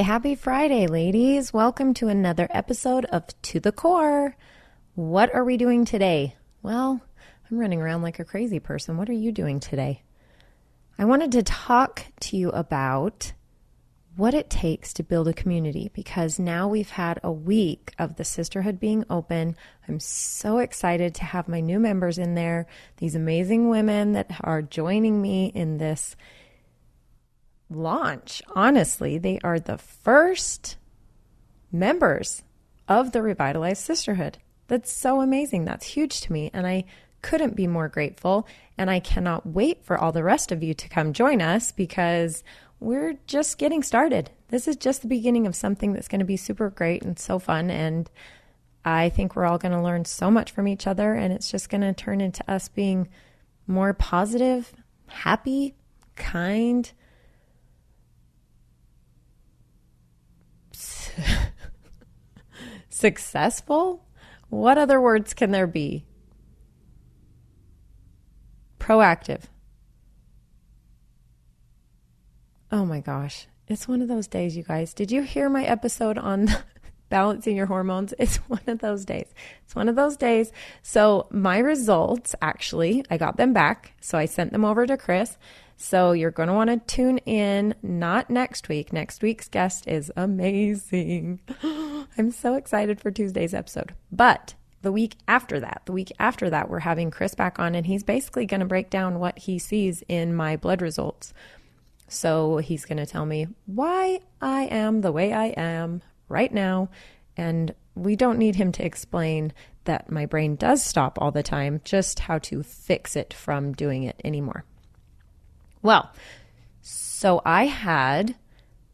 Happy Friday, ladies. Welcome to another episode of To the Core. What are we doing today? Well, I'm running around like a crazy person. What are you doing today? I wanted to talk to you about what it takes to build a community, because now we've had a week of the sisterhood being open. I'm so excited to have my new members in there, these amazing women that are joining me in this launch. Honestly, they are the first members of the Revitalized Sisterhood. That's so amazing. That's huge to me. And I couldn't be more grateful. And I cannot wait for all the rest of you to come join us, because we're just getting started. This is just the beginning of something that's going to be super great and so fun. And I think we're all going to learn so much from each other. And it's just going to turn into us being more positive, happy, kind, successful. What other words can there be? Proactive. Oh my gosh. It's one of those days, you guys. Did you hear my episode on balancing your hormones? It's one of those days. It's one of those days. So my results, actually, I got them back. So I sent them over to Chris. So you're going to want to tune in, not next week. Next week's guest is amazing. I'm so excited for Tuesday's episode. But the week after that, we're having Chris back on, and he's basically going to break down what he sees in my blood results. So he's going to tell me why I am the way I am right now. And we don't need him to explain that my brain does stop all the time, just how to fix it from doing it anymore. Well, so I had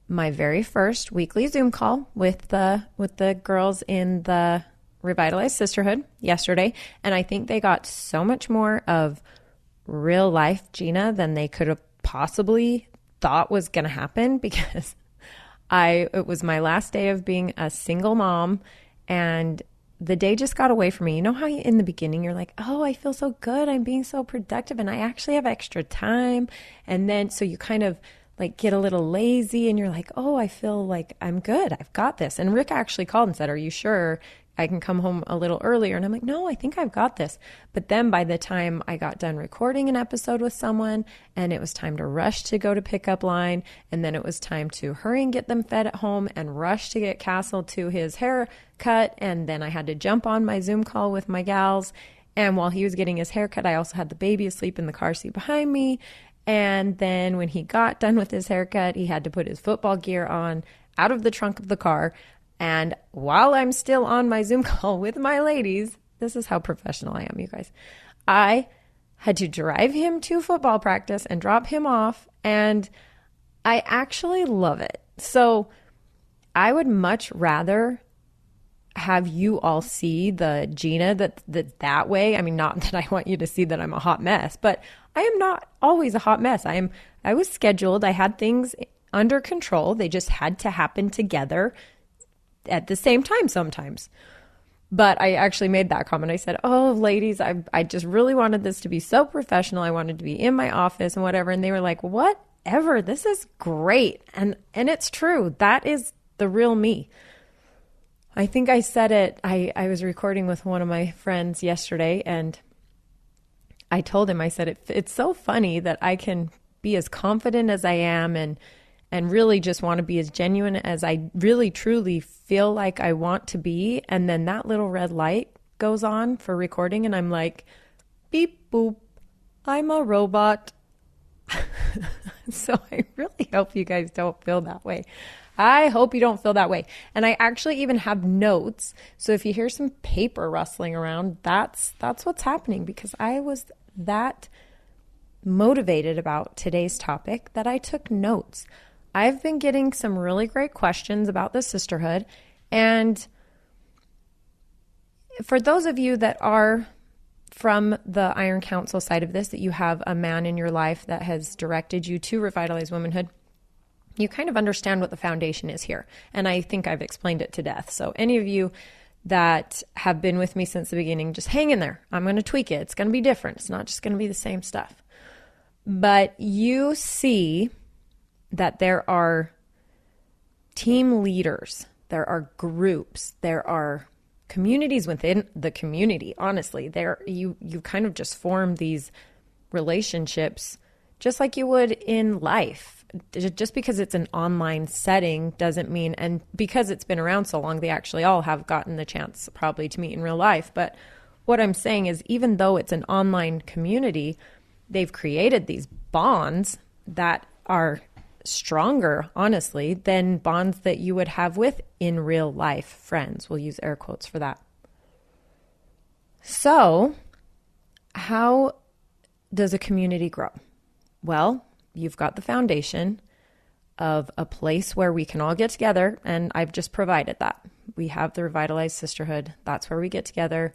my very first weekly Zoom call with the girls in the Revitalized Sisterhood yesterday, and I think they got so much more of real life Gina than they could have possibly thought was going to happen, because it was my last day of being a single mom, and the day just got away from me. You know how in the beginning you're like, oh, I feel so good, I'm being so productive, and I actually have extra time. And then so you kind of like get a little lazy, and you're like, oh, I feel like I'm good, I've got this. And Rick actually called and said, are you sure I can come home a little earlier? And I'm like, no, I think I've got this. But then by the time I got done recording an episode with someone, and it was time to rush to go to pickup line, and then it was time to hurry and get them fed at home and rush to get Castle to his haircut. And then I had to jump on my Zoom call with my gals. And while he was getting his haircut, I also had the baby asleep in the car seat behind me. And then when he got done with his haircut, he had to put his football gear on out of the trunk of the car. And while I'm still on my Zoom call with my ladies, this is how professional I am, you guys, I had to drive him to football practice and drop him off. And I actually love it. So I would much rather have you all see the Gina that way. I mean, not that I want you to see that I'm a hot mess, but I am not always a hot mess. I was scheduled. I had things under control. They just had to happen together at the same time sometimes. But I actually made that comment. I said, oh, ladies, I just really wanted this to be so professional. I wanted to be in my office and whatever. And they were like, whatever, this is great. And it's true. That is the real me. I think I said it. I was recording with one of my friends yesterday, and I told him, I said, it's so funny that I can be as confident as I am and really just want to be as genuine as I really truly feel like I want to be. And then that little red light goes on for recording, and I'm like, beep, boop, I'm a robot. So I really hope you guys don't feel that way. I hope you don't feel that way. And I actually even have notes. So if you hear some paper rustling around, that's what's happening, because I was that motivated about today's topic that I took notes. I've been getting some really great questions about the sisterhood. And for those of you that are from the Iron Council side of this, that you have a man in your life that has directed you to Revitalized Womanhood, you kind of understand what the foundation is here. And I think I've explained it to death. So any of you that have been with me since the beginning, just hang in there. I'm going to tweak it. It's going to be different. It's not just going to be the same stuff. But you see that there are team leaders, there are groups, there are communities within the community. Honestly, you kind of just form these relationships just like you would in life. Just because it's an online setting doesn't mean, and because it's been around so long, they actually all have gotten the chance probably to meet in real life. But what I'm saying is, even though it's an online community, they've created these bonds that are stronger, honestly, than bonds that you would have with in real life friends. We'll use air quotes for that. So, how does a community grow? Well, you've got the foundation of a place where we can all get together, and I've just provided that. We have the Revitalized Sisterhood. That's where we get together.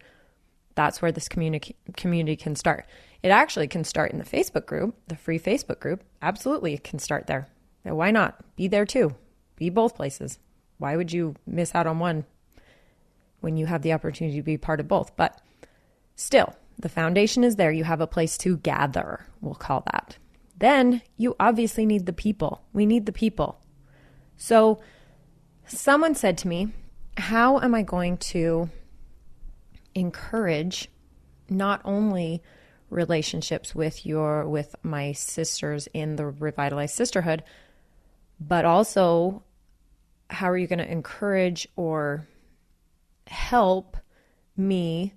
That's where this community can start. It actually can start in the Facebook group, the free Facebook group. Absolutely, it can start there. Now, why not? Be there too. Be both places. Why would you miss out on one when you have the opportunity to be part of both? But still, the foundation is there. You have a place to gather, we'll call that. Then you obviously need the people. We need the people. So someone said to me, how am I going to encourage not only relationships with my sisters in the Revitalized Sisterhood, but also how are you going to encourage or help me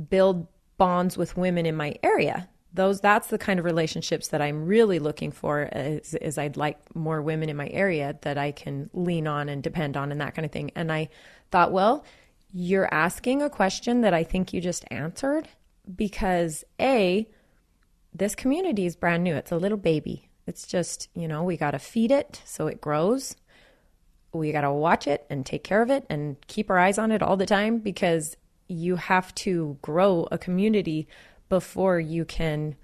build bonds with women in my area? That's the kind of relationships that I'm really looking for, is I'd like more women in my area that I can lean on and depend on and that kind of thing. And I thought, well, you're asking a question that I think you just answered, because this community is brand new. It's a little baby. It's just, we got to feed it so it grows. We got to watch it and take care of it and keep our eyes on it all the time, because you have to grow a community before you can't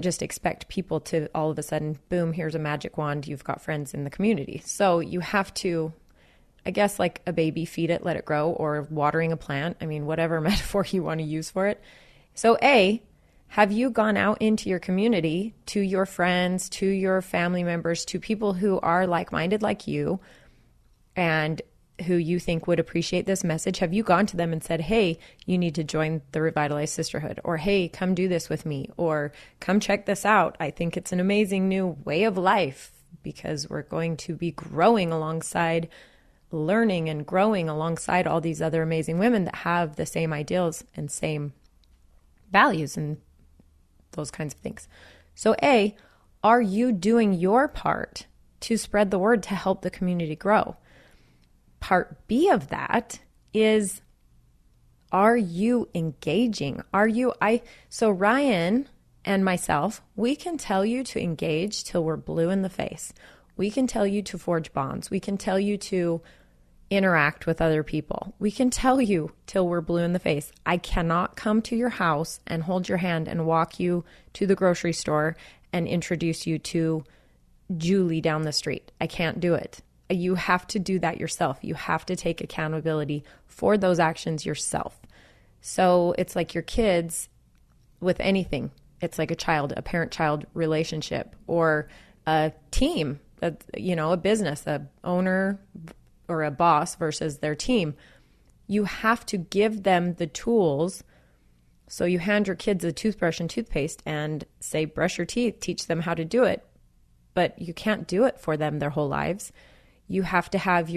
just expect people to all of a sudden, boom, here's a magic wand, you've got friends in the community. So you have to, I guess, like a baby, feed it, let it grow, or watering a plant. I mean, whatever metaphor you want to use for it. So have you gone out into your community, to your friends, to your family members, to people who are like-minded like you and who you think would appreciate this message? Have you gone to them and said, hey, you need to join the Revitalized Sisterhood, or hey, come do this with me, or come check this out. I think it's an amazing new way of life, because we're going to be growing alongside, learning and growing alongside all these other amazing women that have the same ideals and same values and those kinds of things. So are you doing your part to spread the word to help the community grow? Part B of that is, are you engaging? So Ryan and myself, we can tell you to engage till we're blue in the face. We can tell you to forge bonds. We can tell you to interact with other people. We can tell you till we're blue in the face. I cannot come to your house and hold your hand and walk you to the grocery store and introduce you to Julie down the street. I can't do it. You have to do that yourself. You have to take accountability for those actions yourself. So it's like your kids with anything. It's like a parent-child relationship, or a team, a business, a owner or a boss versus their team. You have to give them the tools. So you hand your kids a toothbrush and toothpaste and say, brush your teeth, teach them how to do it. But you can't do it for them their whole lives. You have to have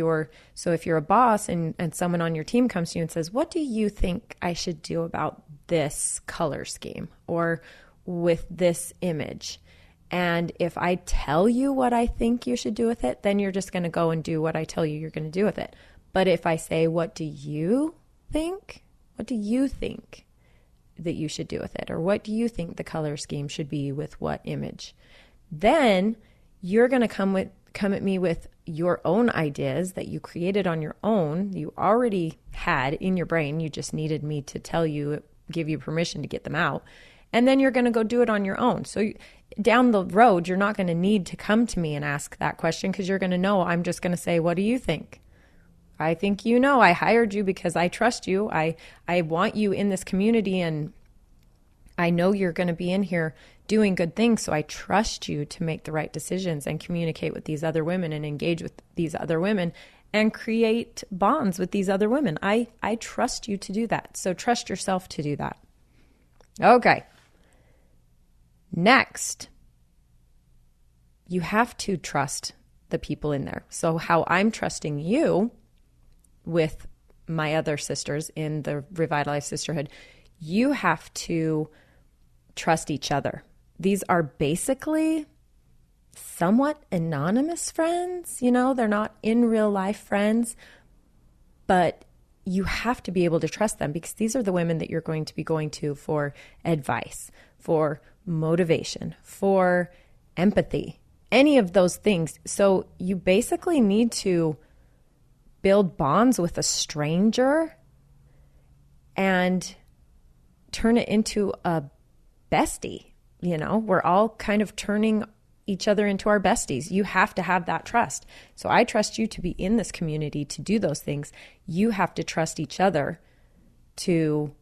so if you're a boss and someone on your team comes to you and says, what do you think I should do about this color scheme or with this image? And if I tell you what I think you should do with it, then you're just going to go and do what I tell you you're going to do with it. But if I say, what do you think? What do you think that you should do with it? Or what do you think the color scheme should be with what image? Then you're going to come at me with your own ideas that you created on your own, you already had in your brain. You just needed me to tell you, give you permission to get them out. And then you're going to go do it on your own. So down the road, you're not going to need to come to me and ask that question, because you're going to know I'm just going to say, what do you think? I think I hired you because I trust you. I want you in this community, and I know you're going to be in here doing good things. So I trust you to make the right decisions and communicate with these other women and engage with these other women and create bonds with these other women. I trust you to do that. So trust yourself to do that. Okay. Next, you have to trust the people in there. So how I'm trusting you with my other sisters in the Revitalized Sisterhood, you have to trust each other. These are basically somewhat anonymous friends. You know, they're not in real life friends, but you have to be able to trust them because these are the women that you're going to be going to for advice, for motivation, for empathy, any of those things. So you basically need to build bonds with a stranger and turn it into a bestie. You know, we're all kind of turning each other into our besties. You have to have that trust. So I trust you to be in this community to do those things. You have to trust each other to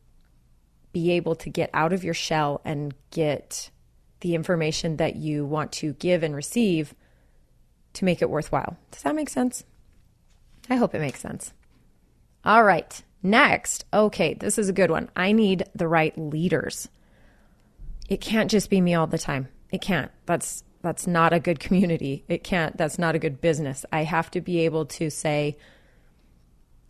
be able to get out of your shell and get the information that you want to give and receive to make it worthwhile. Does that make sense? I hope it makes sense. All right. Next. Okay, this is a good one. I need the right leaders. It can't just be me all the time. It can't. That's not a good community. It can't. That's not a good business. I have to be able to say,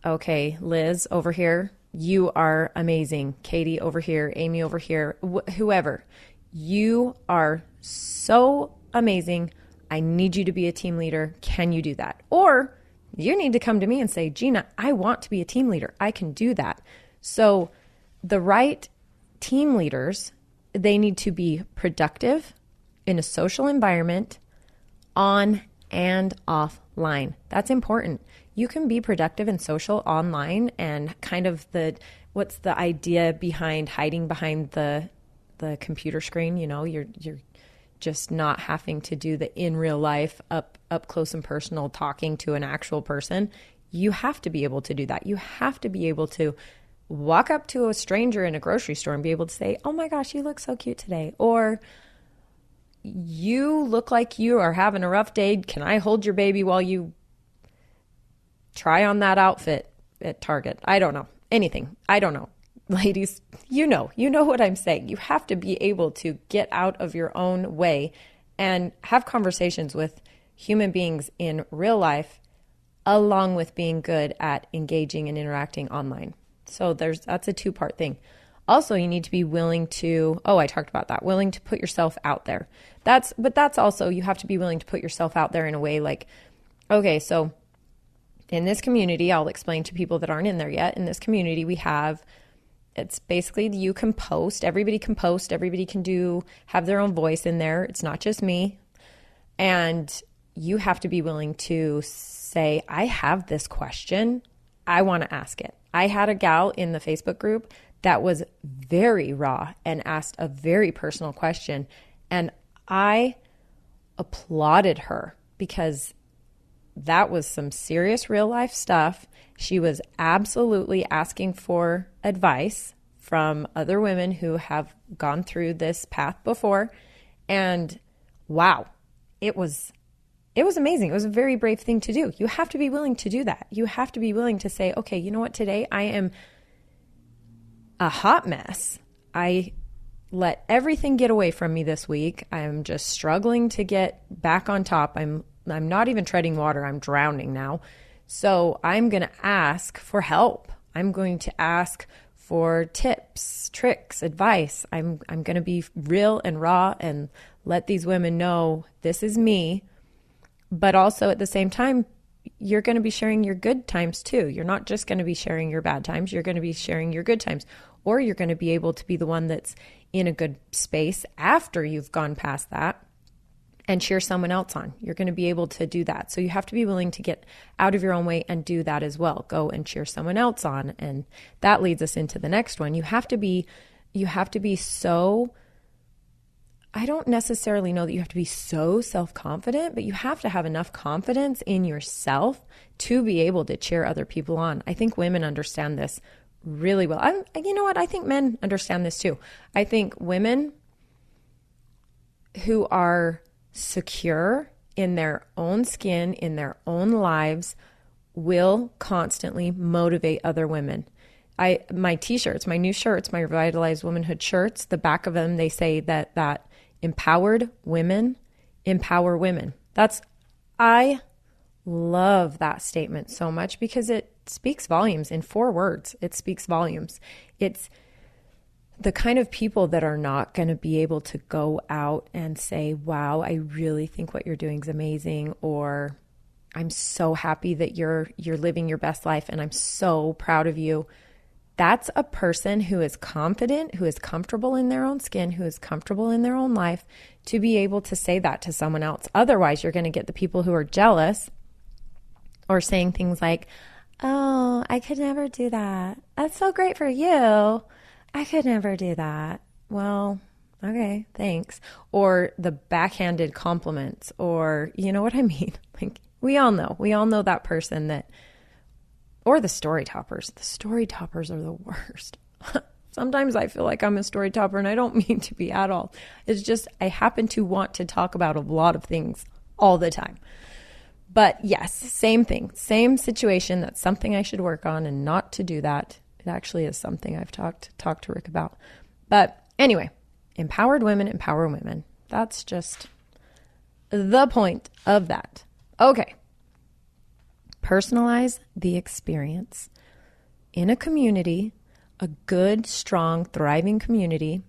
okay, Liz over here, you are amazing. Katie over here, Amy over here, whoever. You are so amazing. I need you to be a team leader. Can you do that? Or you need to come to me and say, Gina, I want to be a team leader. I can do that. So the right team leaders, they need to be productive in a social environment, on and offline. That's important. You can be productive and social online, and kind of what's the idea behind hiding behind the computer screen? You know, you're just not having to do the in real life, up close and personal talking to an actual person. You have to be able to do that. You have to be able to walk up to a stranger in a grocery store and be able to say, oh my gosh, you look so cute today. Or you look like you are having a rough day. Can I hold your baby while you try on that outfit at Target? I don't know. Anything. I don't know. Ladies, you know what I'm saying. You have to be able to get out of your own way and have conversations with human beings in real life, along with being good at engaging and interacting online. So that's a two-part thing. Also, you need to be willing to, I talked about that, willing to put yourself out there. But that's also, you have to be willing to put yourself out there in a way like, okay, so in this community, I'll explain to people that aren't in there yet. In this community, it's basically you can post, everybody can have their own voice in there. It's not just me. And you have to be willing to say, I have this question. I want to ask it. I had a gal in the Facebook group that was very raw and asked a very personal question. And I applauded her because that was some serious real life stuff. She was absolutely asking for advice from other women who have gone through this path before. And wow, it was amazing. It was a very brave thing to do. You have to be willing to do that. You have to be willing to say, okay, you know what? Today I am a hot mess. I let everything get away from me this week. I'm just struggling to get back on top. I'm not even treading water. I'm drowning now. So I'm going to ask for help. I'm going to ask for tips, tricks, advice. I'm going to be real and raw and let these women know this is me. But also at the same time, you're going to be sharing your good times too. You're not just going to be sharing your bad times. You're going to be sharing your good times. Or you're going to be able to be the one that's in a good space after you've gone past that and cheer someone else on. You're going to be able to do that. So you have to be willing to get out of your own way and do that as well. Go and cheer someone else on. And that leads us into the next one. You have to be so, I don't necessarily know that you have to be so self-confident, but you have to have enough confidence in yourself to be able to cheer other people on. I think women understand this really well. You know what? I think men understand this too. I think women who are secure in their own skin, in their own lives, will constantly motivate other women. My t-shirts, my new shirts, my Revitalized Womanhood shirts, the back of them, they say that empowered women empower women. I love that statement so much because it speaks volumes. In 4 words, it speaks volumes. It's the kind of people that are not going to be able to go out and say, wow, I really think what you're doing is amazing, or I'm so happy that you're living your best life and I'm so proud of you. That's a person who is confident, who is comfortable in their own skin, who is comfortable in their own life to be able to say that to someone else. Otherwise, you're going to get the people who are jealous or saying things like, oh, I could never do that. That's so great for you. I could never do that. Well, okay, thanks. Or the backhanded compliments, or you know what I mean? Like, we all know that person that, or the story toppers. The story toppers are the worst. Sometimes I feel like I'm a story topper and I don't mean to be at all. It's just, I happen to want to talk about a lot of things all the time. But yes, same thing, same situation. That's something I should work on, and not to do that. It actually is something I've talked to Rick about. But anyway, empowered women empower women. That's just the point of that. Okay. Personalize the experience. In a community, a good, strong, thriving community,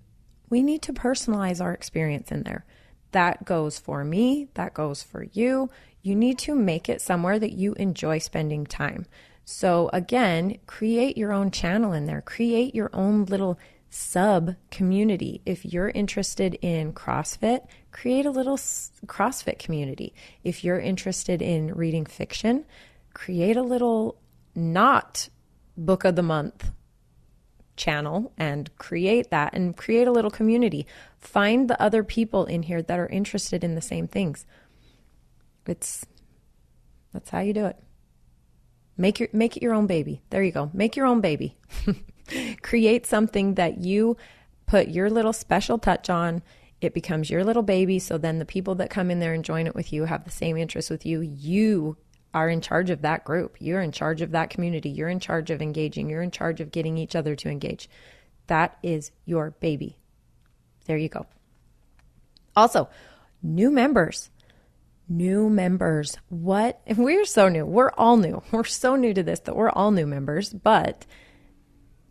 we need to personalize our experience in there. That goes for me. That goes for you. You need to make it somewhere that you enjoy spending time. So again, create your own channel in there. Create your own little sub community. If you're interested in CrossFit, create a little CrossFit community. If you're interested in reading fiction, create a little not book of the month channel and create that, and create a little community. Find the other people in here that are interested in the same things. That's how you do it. Make it your own baby. There you go. Make your own baby. Create something that you put your little special touch on. It becomes your little baby. So then the people that come in there and join it with you have the same interests with you. You are in charge of that group. You're in charge of that community. You're in charge of engaging. You're in charge of getting each other to engage. That is your baby. There you go. Also, new members. What? If we're so new, we're all new. We're so new to this that we're all new members, but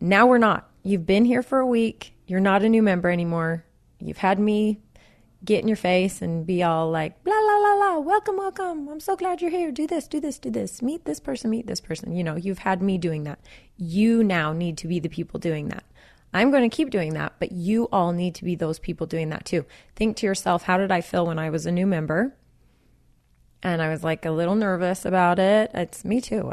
now we're not. You've been here for a week. You're not a new member anymore. You've had me get in your face and be all like, blah, blah, blah, blah. Welcome. I'm so glad you're here. Do this. Meet this person. You know, you've had me doing that. You now need to be the people doing that. I'm going to keep doing that, but you all need to be those people doing that too. Think to yourself, how did I feel when I was a new member? And I was like a little nervous about it. It's me too.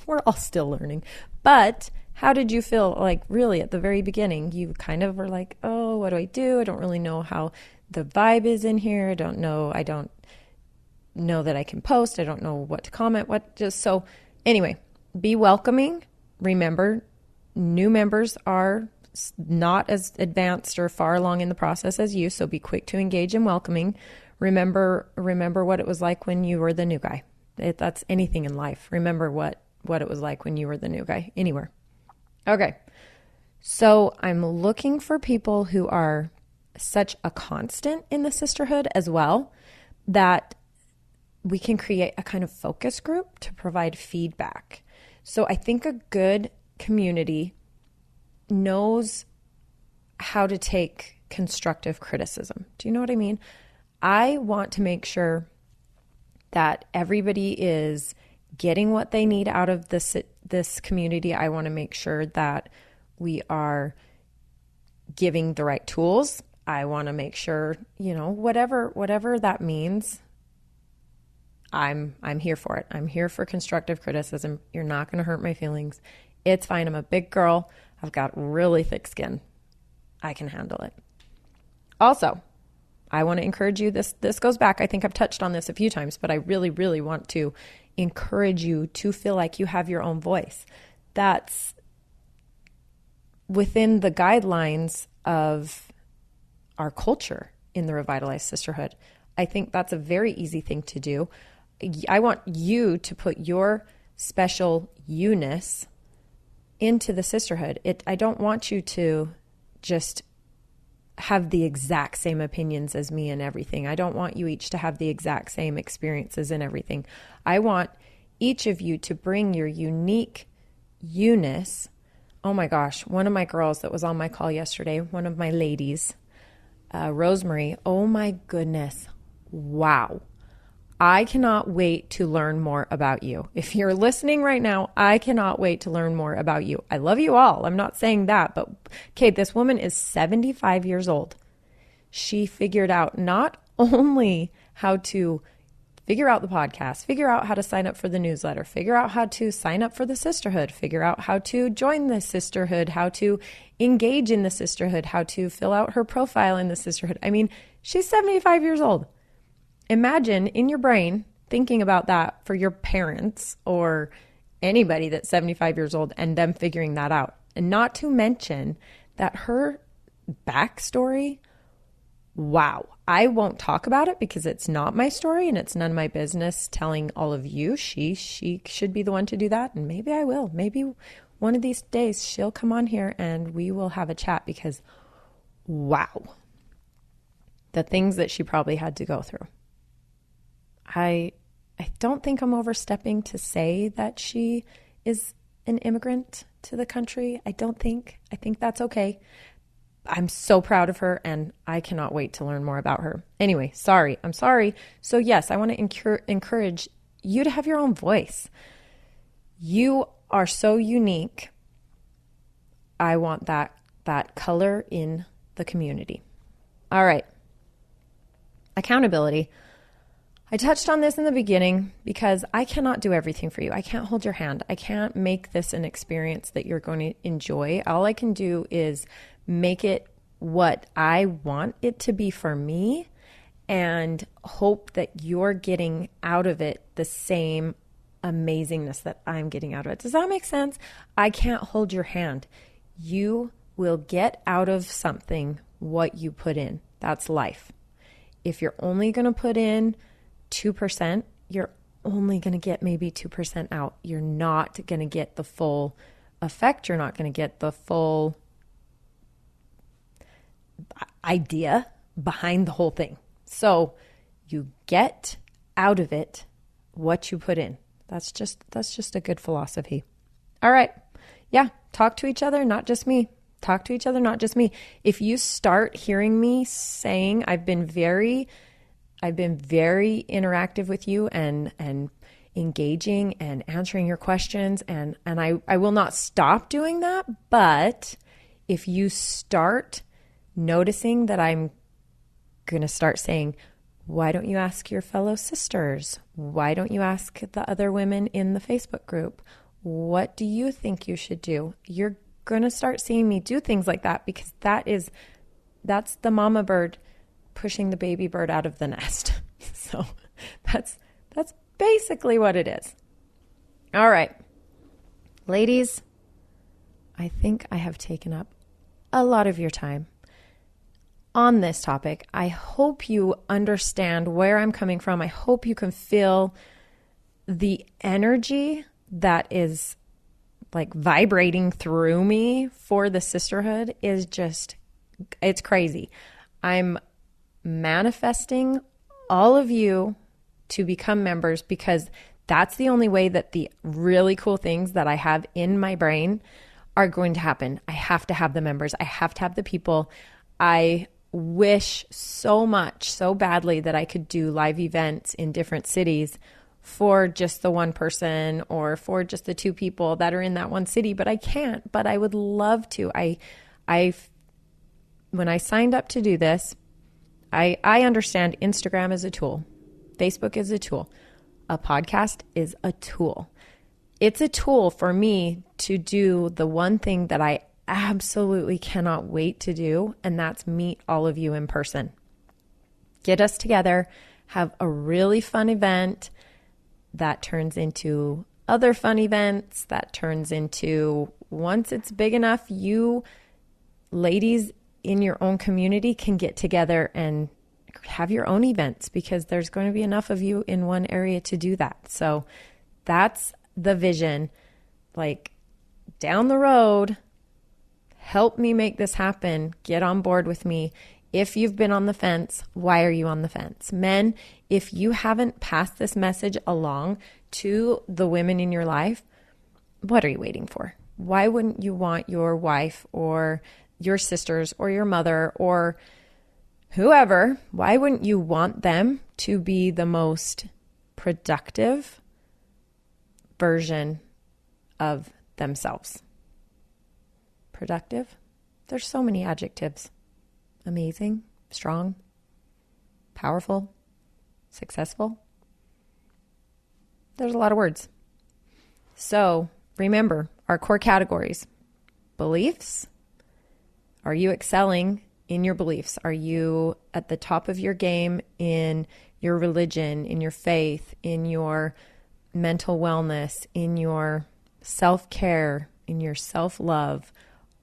We're all still learning. But how did you feel, like, really at the very beginning? You kind of were like, oh, what do I do? I don't really know how the vibe is in here. I don't know that I can post. I don't know what to comment. So anyway, be welcoming. Remember, new members are not as advanced or far along in the process as you. So be quick to engage in welcoming. Remember what it was like when you were the new guy. That's anything in life. Remember what it was like when you were the new guy anywhere. Okay. So I'm looking for people who are such a constant in the sisterhood as well, that we can create a kind of focus group to provide feedback. So I think a good community knows how to take constructive criticism. Do you know what I mean? I want to make sure that everybody is getting what they need out of this community. I want to make sure that we are giving the right tools. I want to make sure, whatever that means, I'm here for it. I'm here for constructive criticism. You're not going to hurt my feelings. It's fine. I'm a big girl. I've got really thick skin. I can handle it. Also, I want to encourage you. This goes back. I think I've touched on this a few times, but I really, really want to encourage you to feel like you have your own voice. That's within the guidelines of our culture. in the Revitalized Sisterhood. I think that's a very easy thing to do. I want you to put your special you-ness into the sisterhood. I don't want you to just have the exact same opinions as me and everything. I don't want you each to have the exact same experiences and everything. I want each of you to bring your unique you-ness. Oh my gosh, one of my girls that was on my call yesterday, one of my ladies, Rosemary, oh my goodness, wow. I cannot wait to learn more about you. If you're listening right now, I cannot wait to learn more about you. I love you all. I'm not saying that, but okay, this woman is 75 years old. She figured out not only how to figure out the podcast, figure out how to sign up for the newsletter, figure out how to sign up for the sisterhood, figure out how to join the sisterhood, how to engage in the sisterhood, how to fill out her profile in the sisterhood. I mean, she's 75 years old. Imagine in your brain thinking about that for your parents or anybody that's 75 years old and them figuring that out. And not to mention that her backstory, wow. I won't talk about it because it's not my story and it's none of my business telling all of you. She should be the one to do that. And maybe I will. Maybe one of these days she'll come on here and we will have a chat because wow. The things that she probably had to go through. I don't think I'm overstepping to say that she is an immigrant to the country. I think that's okay. I'm so proud of her and I cannot wait to learn more about her. Anyway, I'm sorry. So yes, I want to encourage you to have your own voice. You are so unique. I want that color in the community. All right. Accountability. I touched on this in the beginning because I cannot do everything for you. I can't hold your hand. I can't make this an experience that you're going to enjoy. All I can do is make it what I want it to be for me and hope that you're getting out of it the same amazingness that I'm getting out of it. Does that make sense? I can't hold your hand. You will get out of something what you put in. That's life. If you're only going to put in 2%, you're only going to get maybe 2% out. You're not going to get the full effect. You're not going to get the full idea behind the whole thing. So you get out of it what you put in. That's just a good philosophy. All right. Yeah. Talk to each other, not just me. Talk to each other, not just me. If you start hearing me saying I've been very interactive with you and engaging and answering your questions. And I will not stop doing that. But if you start noticing that I'm going to start saying, why don't you ask your fellow sisters? Why don't you ask the other women in the Facebook group? What do you think you should do? You're going to start seeing me do things like that because that's the mama bird pushing the baby bird out of the nest. So that's basically what it is. All right. Ladies, I think I have taken up a lot of your time on this topic. I hope you understand where I'm coming from. I hope you can feel the energy that is like vibrating through me for the sisterhood is just, it's crazy. I'm manifesting all of you to become members because that's the only way that the really cool things that I have in my brain are going to happen. I have to have the members. I have to have the people. I wish so much, so badly that I could do live events in different cities for just the one person or for just the two people that are in that one city, but I can't, but I would love to. When I signed up to do this, I understand Instagram is a tool. Facebook is a tool. A podcast is a tool. It's a tool for me to do the one thing that I absolutely cannot wait to do, and that's meet all of you in person. Get us together, have a really fun event that turns into other fun events, that turns into, once it's big enough, you ladies in your own community can get together and have your own events because there's going to be enough of you in one area to do that. So that's the vision. Like, down the road, help me make this happen. Get on board with me. If you've been on the fence, why are you on the fence? Men, if you haven't passed this message along to the women in your life, what are you waiting for? Why wouldn't you want your wife or your sisters or your mother or whoever, why wouldn't you want them to be the most productive version of themselves? Productive? There's so many adjectives. Amazing, strong, powerful, successful. There's a lot of words. So remember our core categories. Beliefs. Are you excelling in your beliefs? Are you at the top of your game in your religion, in your faith, in your mental wellness, in your self-care, in your self-love?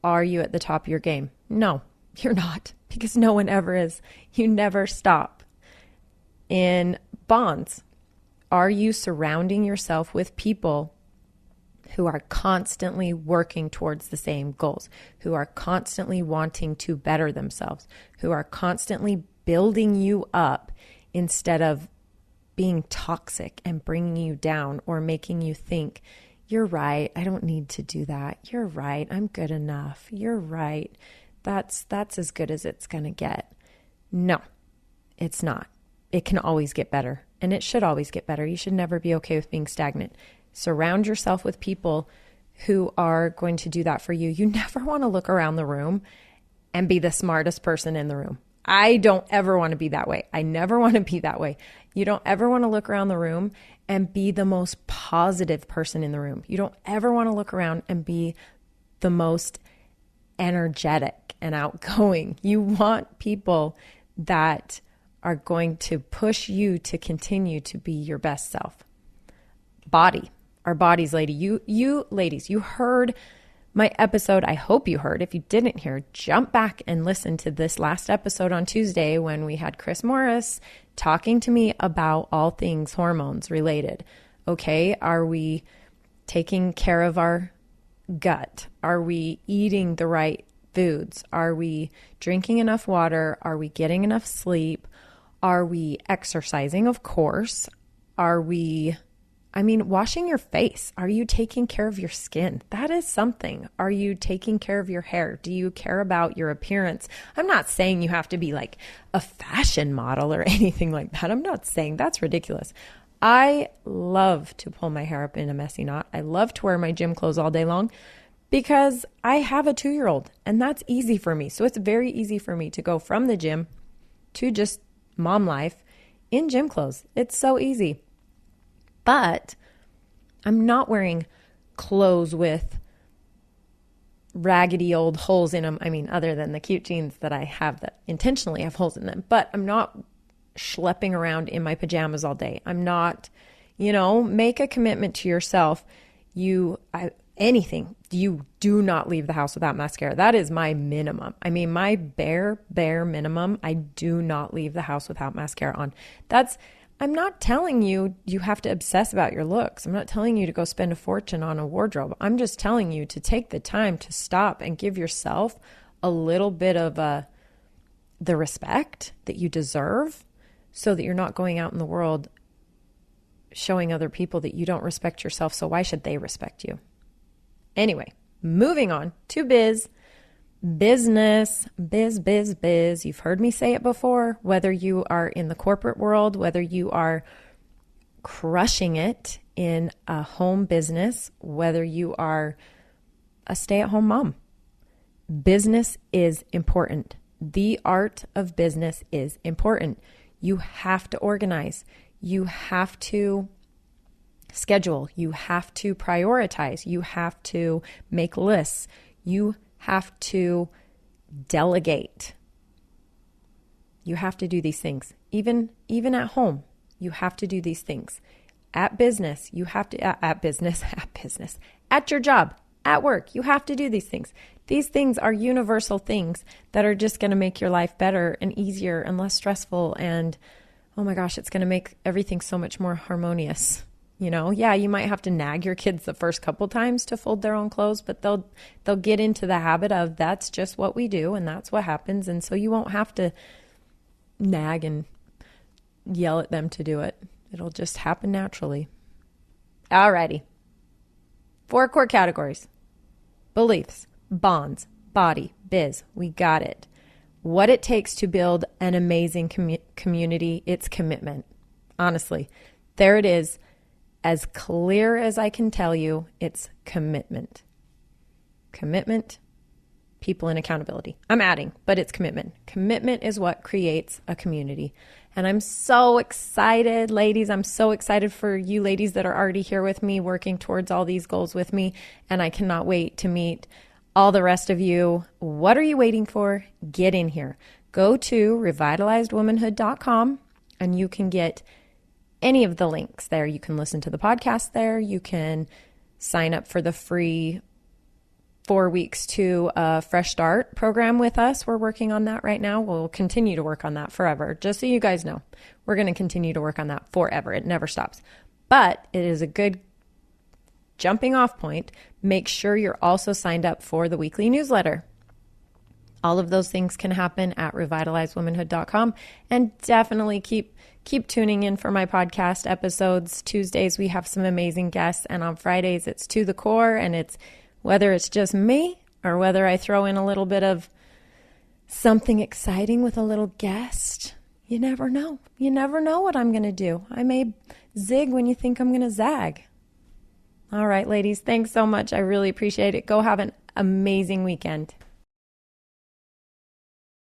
Are you at the top of your game? No, you're not, because no one ever is. You never stop. In bonds, are you surrounding yourself with people who are constantly working towards the same goals, who are constantly wanting to better themselves, who are constantly building you up instead of being toxic and bringing you down or making you think, you're right, I don't need to do that. You're right, I'm good enough. You're right. That's as good as it's going to get. No, it's not. It can always get better, and it should always get better. You should never be okay with being stagnant. Surround yourself with people who are going to do that for you. You never want to look around the room and be the smartest person in the room. I don't ever want to be that way. I never want to be that way. You don't ever want to look around the room and be the most positive person in the room. You don't ever want to look around and be the most energetic and outgoing. You want people that are going to push you to continue to be your best self. Body. Our bodies, lady. You ladies, you heard my episode. I hope you heard. If you didn't hear, jump back and listen to this last episode on Tuesday when we had Chris Morris talking to me about all things hormones related. Okay, are we taking care of our gut? Are we eating the right foods? Are we drinking enough water? Are we getting enough sleep? Are we exercising? Of course. Are we washing your face? Are you taking care of your skin? That is something. Are you taking care of your hair? Do you care about your appearance? I'm not saying you have to be like a fashion model or anything like that. I'm not saying that's ridiculous. I love to pull my hair up in a messy knot. I love to wear my gym clothes all day long because I have a 2-year-old and that's easy for me. So it's very easy for me to go from the gym to just mom life in gym clothes. It's so easy. But I'm not wearing clothes with raggedy old holes in them. I mean, other than the cute jeans that I have that intentionally have holes in them. But I'm not schlepping around in my pajamas all day. I'm not, make a commitment to yourself. Anything. You do not leave the house without mascara. That is my minimum. I mean, my bare minimum. I do not leave the house without mascara on. I'm not telling you have to obsess about your looks. I'm not telling you to go spend a fortune on a wardrobe. I'm just telling you to take the time to stop and give yourself a little bit of the respect that you deserve so that you're not going out in the world showing other people that you don't respect yourself. So why should they respect you? Anyway, moving on to business. You've heard me say it before, whether you are in the corporate world, whether you are crushing it in a home business, whether you are a stay-at-home mom. Business is important. The art of business is important. You have to organize. You have to schedule. You have to prioritize. You have to make lists. You have to delegate. You have to do these things. Even at home, you have to do these things. At business, you have to, at your job, at work. You have to do these things. These things are universal things that are just going to make your life better and easier and less stressful. And oh my gosh, it's going to make everything so much more harmonious. Yeah, you might have to nag your kids the first couple times to fold their own clothes, but they'll get into the habit of that's just what we do and that's what happens. And so you won't have to nag and yell at them to do it. It'll just happen naturally. Alrighty. 4 core categories: beliefs, bonds, body, biz. We got it. What it takes to build an amazing community, it's commitment. Honestly, there it is. As clear as I can tell you, it's commitment. Commitment, people, and accountability. I'm adding, but it's commitment. Commitment is what creates a community. And I'm so excited, ladies. I'm so excited for you ladies that are already here with me, working towards all these goals with me. And I cannot wait to meet all the rest of you. What are you waiting for? Get in here. Go to revitalizedwomanhood.com and you can get any of the links there. You can listen to the podcast there. You can sign up for the free 4 weeks to a Fresh Start program with us. We're working on that right now. We'll continue to work on that forever. Just so you guys know, we're going to continue to work on that forever. It never stops. But it is a good jumping off point. Make sure you're also signed up for the weekly newsletter. All of those things can happen at revitalizedwomanhood.com. And definitely keep tuning in for my podcast episodes. Tuesdays, we have some amazing guests. And on Fridays, it's To the Core. And it's whether it's just me or whether I throw in a little bit of something exciting with a little guest. You never know. You never know what I'm going to do. I may zig when you think I'm going to zag. All right, ladies, thanks so much. I really appreciate it. Go have an amazing weekend.